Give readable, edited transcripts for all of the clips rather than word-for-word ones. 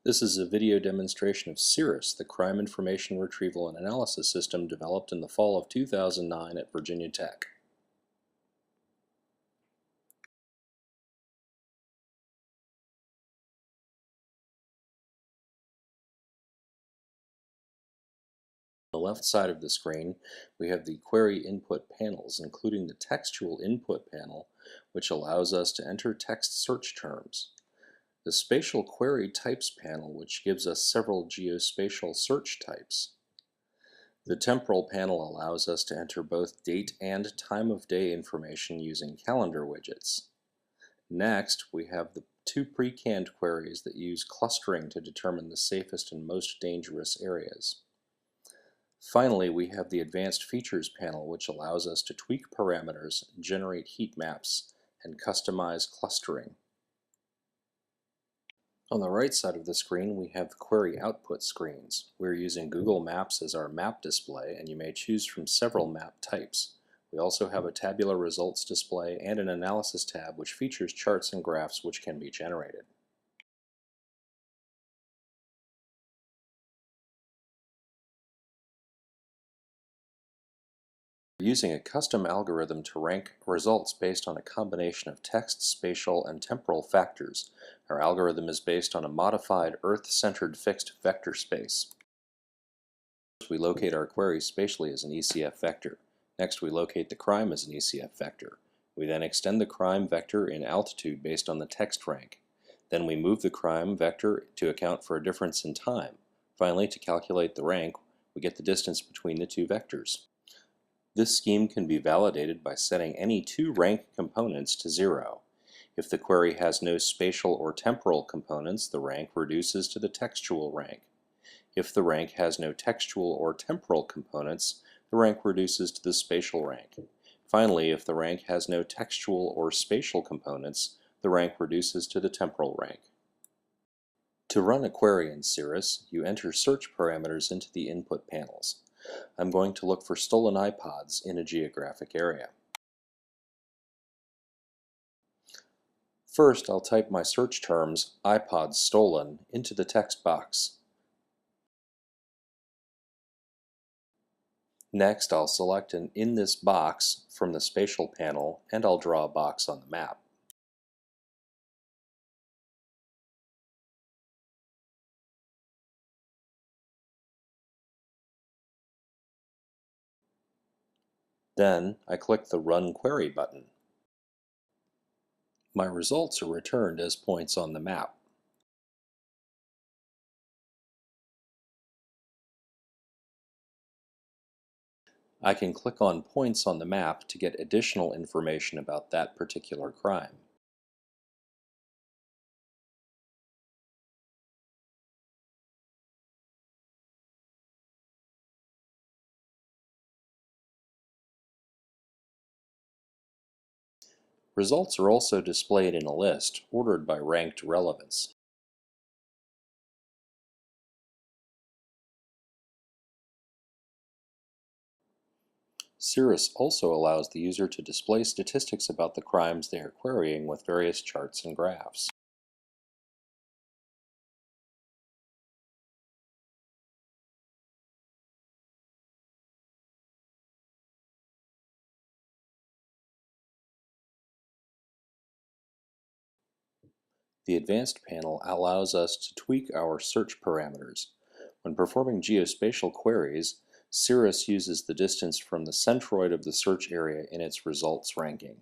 This is a video demonstration of CIRAS, the Crime Information Retrieval and Analysis System developed in the fall of 2009 at Virginia Tech. On the left side of the screen, we have the query input panels, including the textual input panel, which allows us to enter text search terms. The spatial query types panel, which gives us several geospatial search types. The temporal panel allows us to enter both date and time of day information using calendar widgets. Next, we have the two pre-canned queries that use clustering to determine the safest and most dangerous areas. Finally, we have the Advanced Features panel, which allows us to tweak parameters, generate heat maps, and customize clustering. On the right side of the screen, we have the query output screens. We're using Google Maps as our map display, and you may choose from several map types. We also have a tabular results display and an analysis tab, which features charts and graphs which can be generated. We're using a custom algorithm to rank results based on a combination of text, spatial, and temporal factors. Our algorithm is based on a modified Earth-centered fixed vector space. First, we locate our query spatially as an ECF vector. Next, we locate the crime as an ECF vector. We then extend the crime vector in altitude based on the text rank. Then we move the crime vector to account for a difference in time. Finally, to calculate the rank, we get the distance between the two vectors. This scheme can be validated by setting any two rank components to 0. If the query has no spatial or temporal components, the rank reduces to the textual rank. If the rank has no textual or temporal components, the rank reduces to the spatial rank. Finally, if the rank has no textual or spatial components, the rank reduces to the temporal rank. To run a query in CIRAS, you enter search parameters into the input panels. I'm going to look for stolen iPods in a geographic area. First, I'll type my search terms, iPods stolen, into the text box. Next, I'll select an "In this box" from the spatial panel, and I'll draw a box on the map. Then, I click the Run Query button. My results are returned as points on the map. I can click on points on the map to get additional information about that particular crime. Results are also displayed in a list, ordered by ranked relevance. CIRAS also allows the user to display statistics about the crimes they are querying with various charts and graphs. The Advanced panel allows us to tweak our search parameters. When performing geospatial queries, CIRAS uses the distance from the centroid of the search area in its results ranking.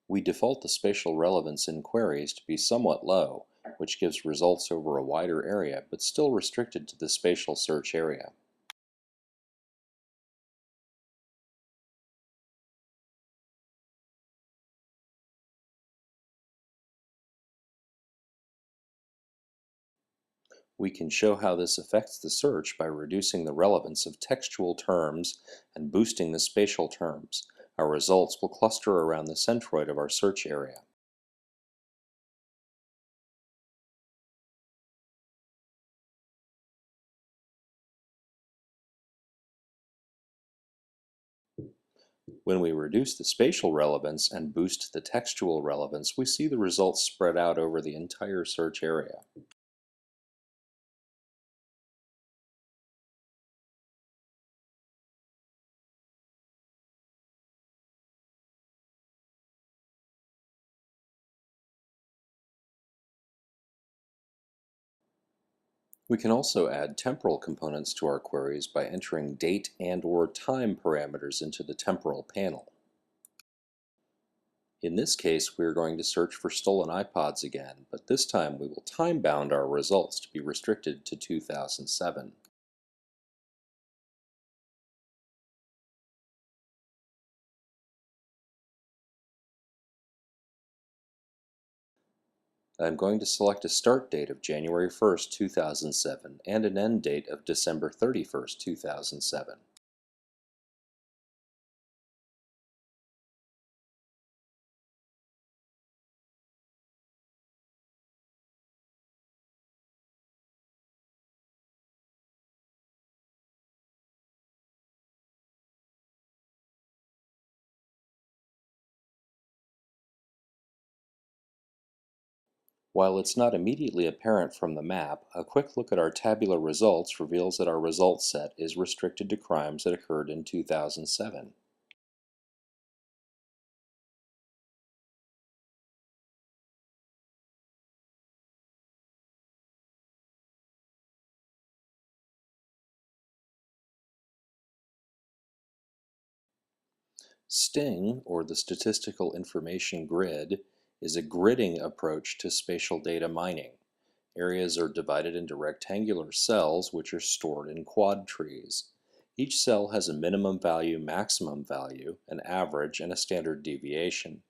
We default the spatial relevance in queries to be somewhat low, which gives results over a wider area, but still restricted to the spatial search area. We can show how this affects the search by reducing the relevance of textual terms and boosting the spatial terms. Our results will cluster around the centroid of our search area. When we reduce the spatial relevance and boost the textual relevance, we see the results spread out over the entire search area. We can also add temporal components to our queries by entering date and/or time parameters into the temporal panel. In this case, we are going to search for stolen iPods again, but this time we will time-bound our results to be restricted to 2007. I'm going to select a start date of January 1st, 2007 and an end date of December 31st, 2007. While it's not immediately apparent from the map, a quick look at our tabular results reveals that our result set is restricted to crimes that occurred in 2007. STING, or the Statistical Information Grid, is a gridding approach to spatial data mining. Areas are divided into rectangular cells which are stored in quad trees. Each cell has a minimum value, maximum value, an average, and a standard deviation.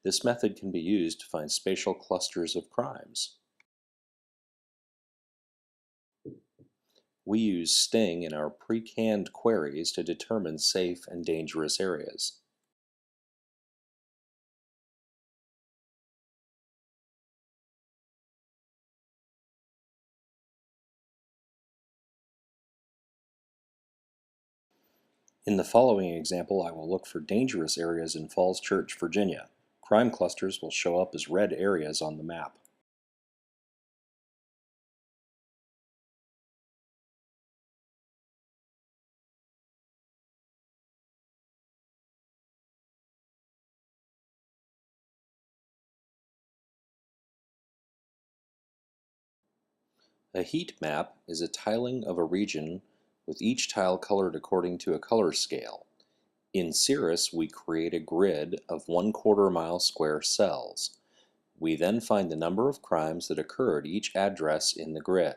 This method can be used to find spatial clusters of crimes. We use STING in our pre-canned queries to determine safe and dangerous areas. In the following example, I will look for dangerous areas in Falls Church, Virginia. Crime clusters will show up as red areas on the map. A heat map is a tiling of a region with each tile colored according to a color scale. In CIRAS, we create a grid of 1/4 mile square cells. We then find the number of crimes that occur at each address in the grid.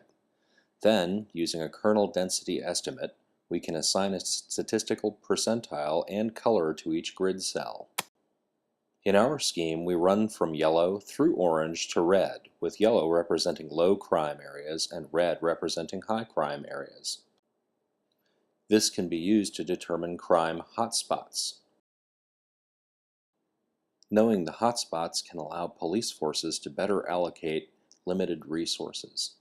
Then, using a kernel density estimate, we can assign a statistical percentile and color to each grid cell. In our scheme, we run from yellow through orange to red, with yellow representing low crime areas and red representing high crime areas. This can be used to determine crime hotspots. Knowing the hotspots can allow police forces to better allocate limited resources.